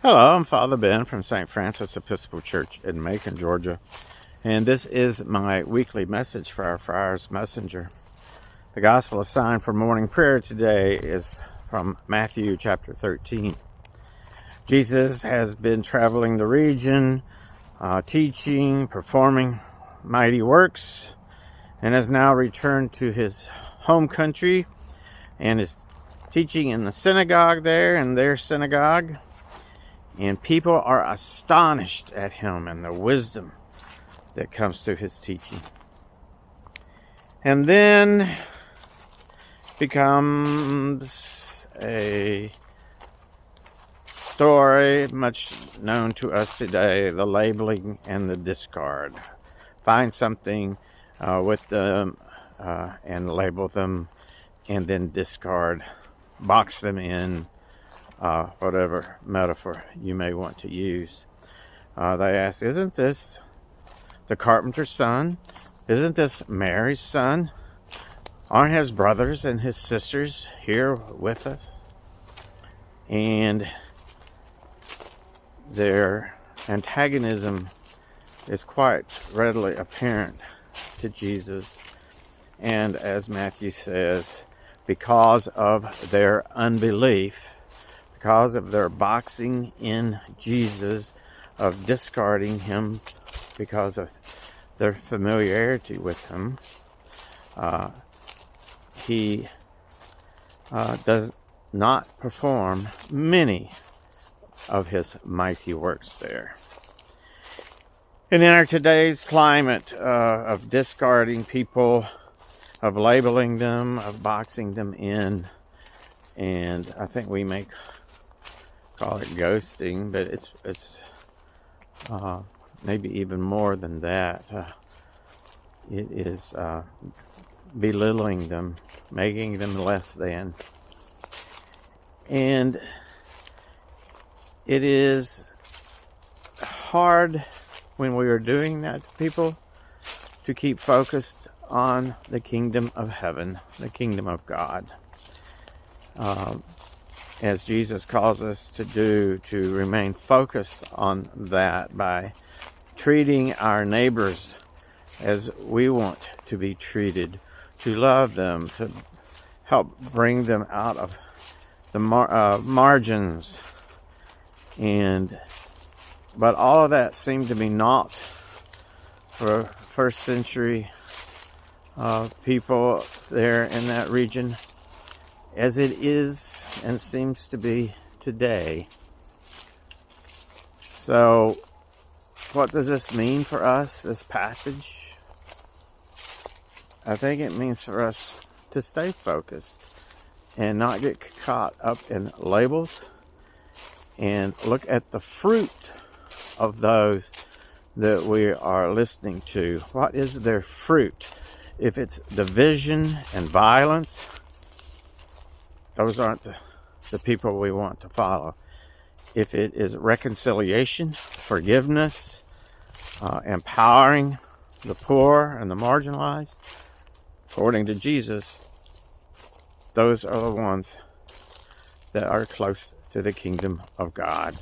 Hello, I'm Father Ben from St. Francis Episcopal Church in Macon, Georgia, and this is my weekly message for our Friar's Messenger. The Gospel assigned for morning prayer today is from Matthew chapter 13. Jesus has been traveling the region, teaching, performing mighty works, and has now returned to his home country and is teaching in the synagogue there, in their synagogue. And people are astonished at him and the wisdom that comes through his teaching. And then becomes a story much known to us today, the labeling and the discard. Find something with them and label them, and then discard, box them in, whatever metaphor you may want to use. They ask, isn't this the carpenter's son? Isn't this Mary's son? Aren't his brothers and his sisters here with us? And their antagonism is quite readily apparent to Jesus. And as Matthew says, because of their unbelief, because of their boxing in Jesus, of discarding him because of their familiarity with him, he does not perform many of his mighty works there. And in our today's climate of discarding people, of labeling them, of boxing them in, and I think we may call it ghosting, but it's maybe even more than that. It is belittling them, making them less than. And it is hard when we are doing that to people to keep focused on the kingdom of heaven, the kingdom of God. As Jesus calls us to do, to remain focused on that by treating our neighbors as we want to be treated, to love them, to help bring them out of the margins. But all of that seemed to be naught for first century people there in that region, as it is and seems to be today. So, what does this mean for us, this passage? I think it means for us to stay focused and not get caught up in labels, and look at the fruit of those that we are listening to. What is their fruit? If it's division and violence, those aren't the people we want to follow. If it is reconciliation, forgiveness, empowering the poor and the marginalized, according to Jesus, those are the ones that are close to the kingdom of God.